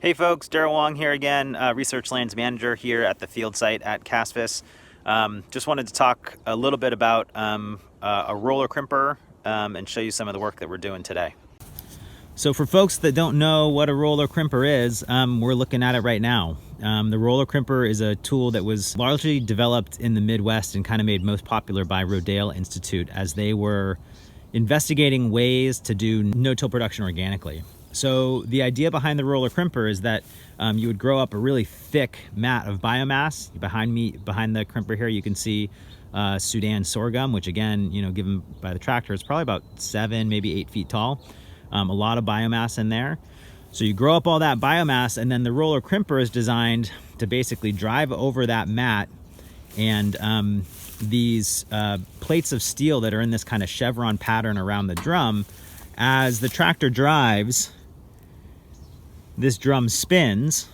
Hey folks, Darryl Wong here again, Research Lands Manager here at the field site at Casvis. Just wanted to talk a little bit about a roller crimper and show you some of the work that we're doing today. So for folks that don't know what a roller crimper is, we're looking at it right now. The roller crimper is a tool that was largely developed in the Midwest and kind of made most popular by Rodale Institute as they were investigating ways to do no-till production organically. So the idea behind the roller crimper is that you would grow up a really thick mat of biomass. Behind the crimper here, you can see Sudan sorghum, which again, given by the tractor, is probably about 7, maybe 8 feet tall. A lot of biomass in there. So you grow up all that biomass, and then the roller crimper is designed to basically drive over that mat, and these plates of steel that are in this kind of chevron pattern around the drum, as the tractor drives, this drum spins,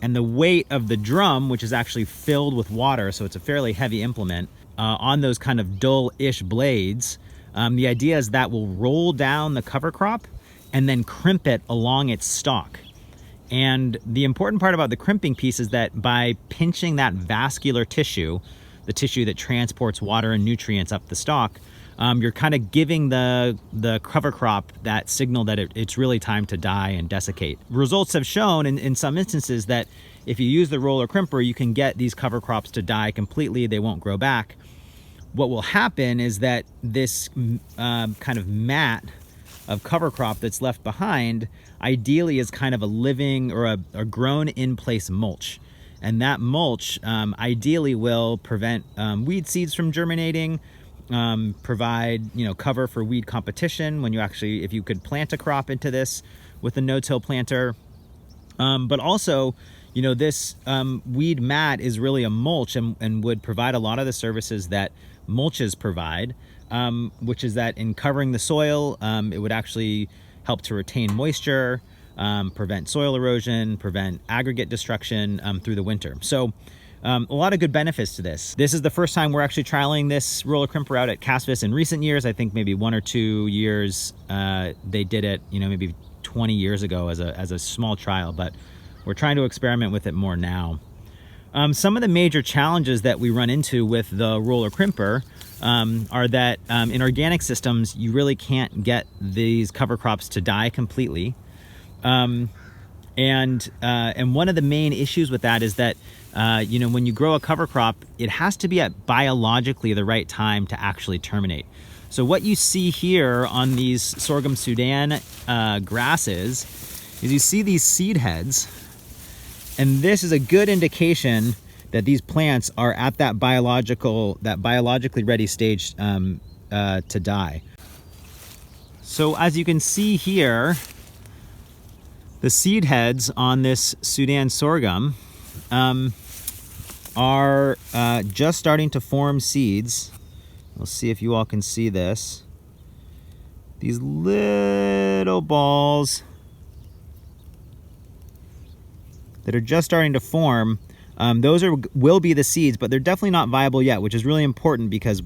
and the weight of the drum, which is actually filled with water, so it's a fairly heavy implement, on those kind of dull-ish blades, the idea is that will roll down the cover crop and then crimp it along its stalk. And the important part about the crimping piece is that by pinching that vascular tissue, the tissue that transports water and nutrients up the stalk, you're kind of giving the cover crop that signal that it's really time to die and desiccate. Results have shown in some instances that if you use the roller crimper, you can get these cover crops to die completely. They won't grow back. What will happen is that this kind of mat of cover crop that's left behind ideally is kind of a living or a grown in place mulch. And that mulch ideally will prevent weed seeds from germinating, provide cover for weed competition when if you could plant a crop into this with a no-till planter. But also, this weed mat is really a mulch and would provide a lot of the services that mulches provide, which is that in covering the soil, it would actually help to retain moisture, prevent soil erosion, prevent aggregate destruction through the winter. So a lot of good benefits to this. This is the first time we're actually trialing this roller crimper out at Casvis. In recent years, I think maybe 1 or 2 years, they did it, maybe 20 years ago as a small trial, but we're trying to experiment with it more now. Some of the major challenges that we run into with the roller crimper are that in organic systems, you really can't get these cover crops to die completely. And one of the main issues with that is that, when you grow a cover crop, it has to be at biologically the right time to actually terminate. So what you see here on these sorghum Sudan grasses is you see these seed heads. And this is a good indication that these plants are at that biologically ready stage to die. So as you can see here, the seed heads on this Sudan sorghum are just starting to form seeds. We'll see if you all can see this. These little balls that are just starting to form, those will be the seeds, but they're definitely not viable yet, which is really important because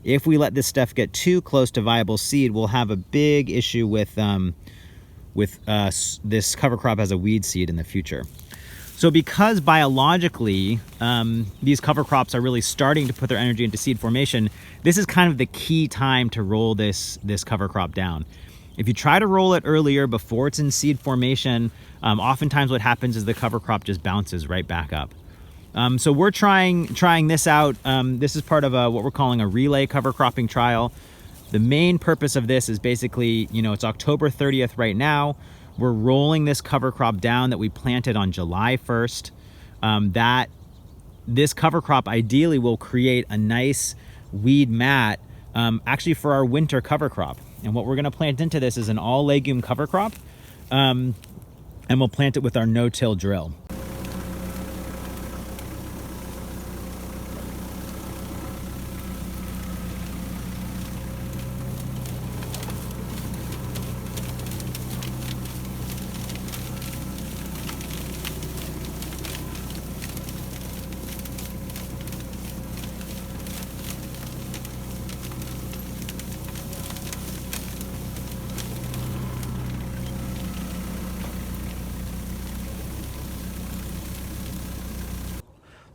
if we let this stuff get too close to viable seed, we'll have a big issue with this cover crop as a weed seed in the future. So because biologically, these cover crops are really starting to put their energy into seed formation, this is kind of the key time to roll this cover crop down. If you try to roll it earlier before it's in seed formation, oftentimes what happens is the cover crop just bounces right back up. So we're trying this out. This is part of what we're calling a relay cover cropping trial. The main purpose of this is basically, it's October 30th right now. We're rolling this cover crop down that we planted on July 1st. This cover crop ideally will create a nice weed mat actually for our winter cover crop. And what we're going to plant into this is an all legume cover crop, and we'll plant it with our no-till drill.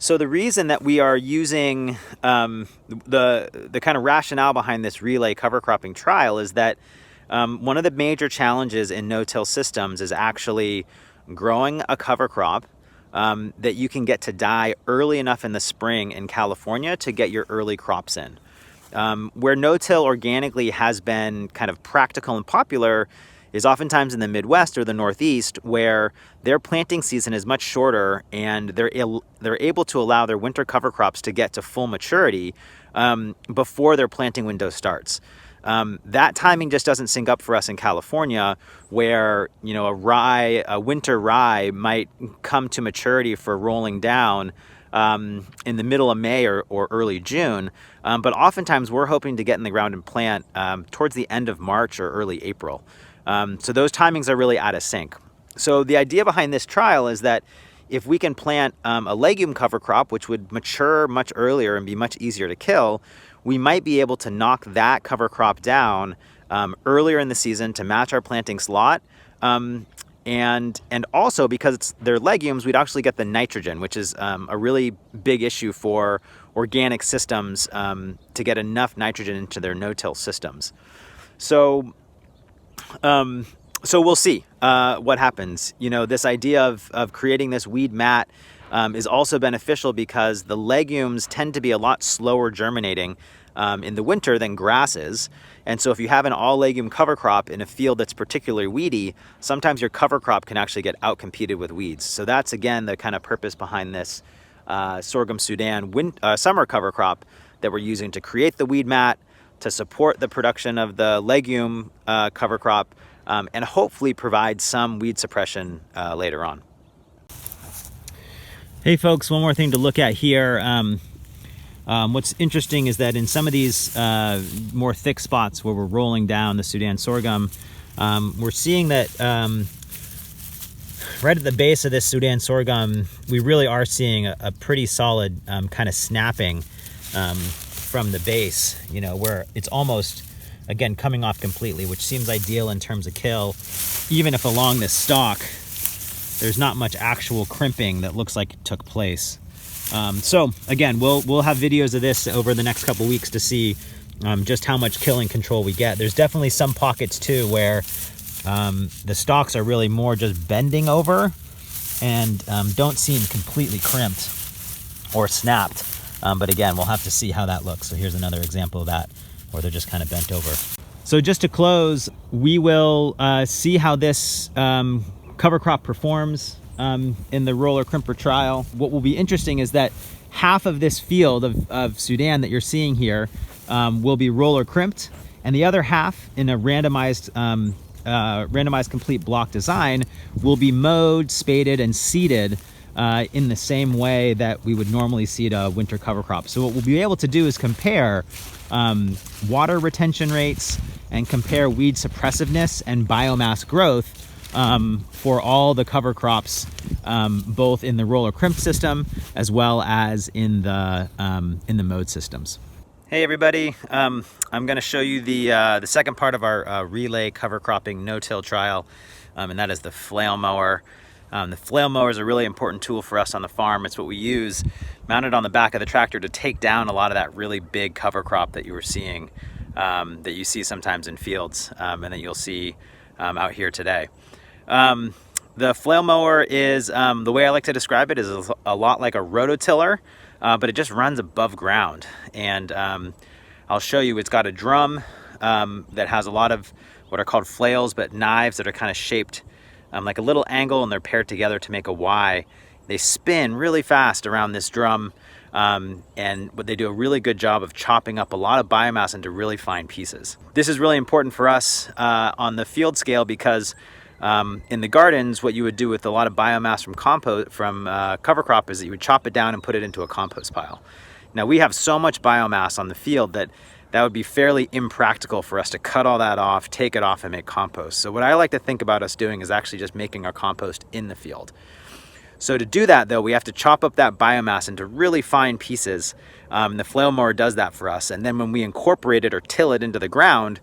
So the reason that we are using the kind of rationale behind this relay cover cropping trial is that one of the major challenges in no-till systems is actually growing a cover crop that you can get to die early enough in the spring in California to get your early crops in. Where no-till organically has been kind of practical and popular is oftentimes in the Midwest or the Northeast, where their planting season is much shorter and they're able to allow their winter cover crops to get to full maturity before their planting window starts. That timing just doesn't sync up for us in California, where a winter rye might come to maturity for rolling down in the middle of May or early June, but oftentimes we're hoping to get in the ground and plant towards the end of March or early April. So those timings are really out of sync. So the idea behind this trial is that if we can plant a legume cover crop, which would mature much earlier and be much easier to kill, we might be able to knock that cover crop down earlier in the season to match our planting slot. And also, because they're legumes, we'd actually get the nitrogen, which is a really big issue for organic systems to get enough nitrogen into their no-till systems. So we'll see what happens. This idea of creating this weed mat is also beneficial because the legumes tend to be a lot slower germinating in the winter than grasses. And so if you have an all legume cover crop in a field that's particularly weedy, sometimes your cover crop can actually get outcompeted with weeds. So that's, again, the kind of purpose behind this sorghum Sudan summer cover crop that we're using to create the weed mat, to support the production of the legume cover crop, and hopefully provide some weed suppression later on. Hey folks, one more thing to look at here. What's interesting is that in some of these more thick spots where we're rolling down the Sudan sorghum, we're seeing that right at the base of this Sudan sorghum, we really are seeing a pretty solid kind of snapping from the base, where it's almost, again, coming off completely, which seems ideal in terms of kill, even if along this stalk there's not much actual crimping that looks like it took place. So again, we'll have videos of this over the next couple weeks to see just how much killing control we get. There's definitely some pockets too where the stalks are really more just bending over and don't seem completely crimped or snapped. But again, we'll have to see how that looks. So here's another example of that, where they're just kind of bent over. So just to close, we will see how this cover crop performs in the roller crimper trial. What will be interesting is that half of this field of Sudan that you're seeing here will be roller crimped, and the other half, in a randomized complete block design, will be mowed, spaded, and seeded in the same way that we would normally seed a winter cover crop. So what we'll be able to do is compare water retention rates and compare weed suppressiveness and biomass growth for all the cover crops, both in the roller crimp system as well as in the mowed systems. Hey everybody, I'm going to show you the second part of our relay cover cropping no-till trial, and that is the flail mower. The flail mower is a really important tool for us on the farm. It's what we use mounted on the back of the tractor to take down a lot of that really big cover crop that you were seeing, that you see sometimes in fields, and that you'll see out here today. The flail mower is, the way I like to describe it, is a lot like a rototiller, but it just runs above ground. And I'll show you, it's got a drum that has a lot of what are called flails, but knives that are kind of shaped like a little angle, and they're paired together to make a Y. They spin really fast around this drum, and they do a really good job of chopping up a lot of biomass into really fine pieces. This is really important for us on the field scale because in the gardens, what you would do with a lot of biomass from cover crop is that you would chop it down and put it into a compost pile. Now we have so much biomass on the field that would be fairly impractical for us to cut all that off, take it off, and make compost. So what I like to think about us doing is actually just making our compost in the field. So to do that though, we have to chop up that biomass into really fine pieces. The flail mower does that for us. And then when we incorporate it or till it into the ground,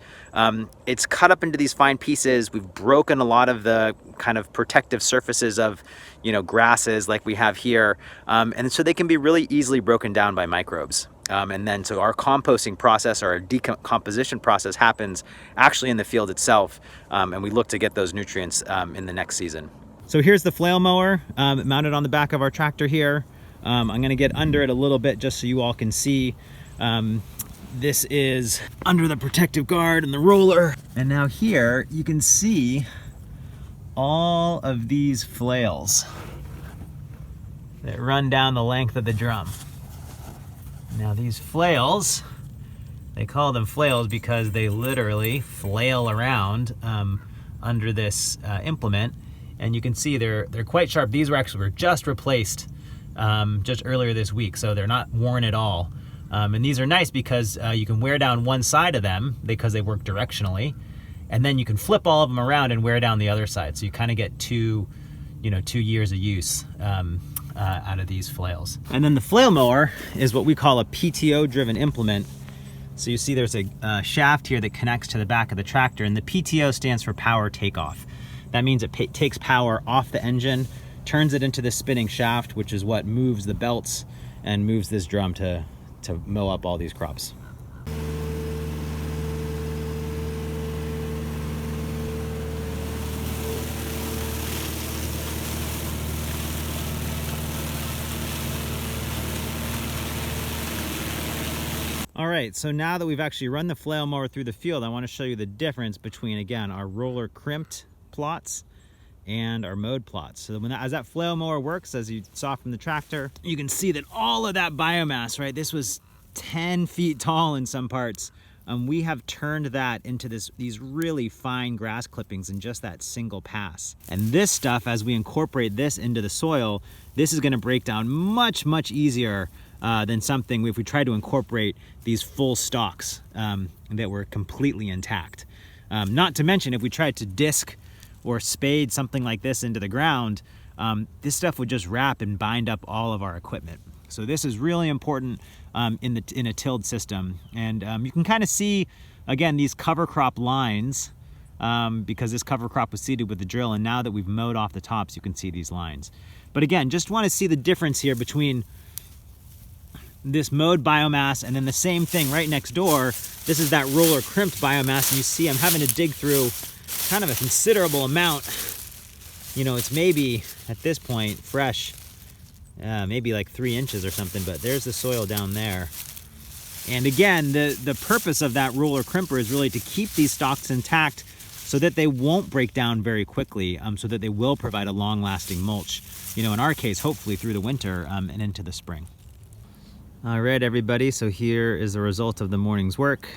it's cut up into these fine pieces. We've broken a lot of the kind of protective surfaces of, you know, grasses like we have here. And so they can be really easily broken down by microbes. And then so our composting process or our decomposition process happens actually in the field itself. And we look to get those nutrients in the next season. So here's the flail mower mounted on the back of our tractor here. I'm gonna get under it a little bit just so you all can see. This is under the protective guard and the roller. And now here you can see all of these flails that run down the length of the drum. Now these flails, they call them flails because they literally flail around under this implement. And you can see they're quite sharp. These were just replaced just earlier this week, so they're not worn at all. And these are nice because you can wear down one side of them because they work directionally, and then you can flip all of them around and wear down the other side. So you kind of get 2 years of use out of these flails. And then the flail mower is what we call a PTO driven implement. So you see there's a shaft here that connects to the back of the tractor, and the PTO stands for power takeoff. That means it takes power off the engine, turns it into the spinning shaft, which is what moves the belts and moves this drum to mow up all these crops. All right, so now that we've actually run the flail mower through the field, I want to show you the difference between, again, our roller crimped plots and our mowed plots. So as that flail mower works, as you saw from the tractor, you can see that all of that biomass, right? This was 10 feet tall in some parts. We have turned that into these really fine grass clippings in just that single pass. And this stuff, as we incorporate this into the soil, this is gonna break down much, much easier than something if we try to incorporate these full stalks that were completely intact. Not to mention, if we tried to disc or spade something like this into the ground, this stuff would just wrap and bind up all of our equipment. So this is really important in a tilled system. And you can kind of see, again, these cover crop lines because this cover crop was seeded with the drill, and now that we've mowed off the tops, you can see these lines. But again, just want to see the difference here between this mowed biomass and then the same thing right next door. This is that roller crimped biomass, and you see I'm having to dig through kind of a considerable amount. You know, it's maybe at this point fresh, maybe like 3 inches or something, but there's the soil down there. And again, the purpose of that roller crimper is really to keep these stalks intact so that they won't break down very quickly, so that they will provide a long-lasting mulch, you know, in our case, hopefully through the winter and into the spring. All right, everybody, so here is the result of the morning's work.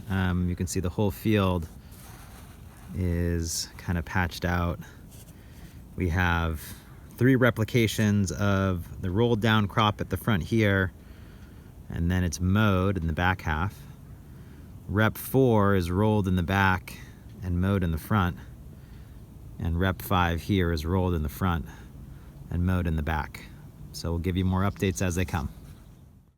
You can see the whole field is kind of patched out. We have 3 replications of the rolled down crop at the front here, and then it's mowed in the back half. Rep 4 is rolled in the back and mowed in the front, and Rep 5 here is rolled in the front and mowed in the back. So we'll give you more updates as they come.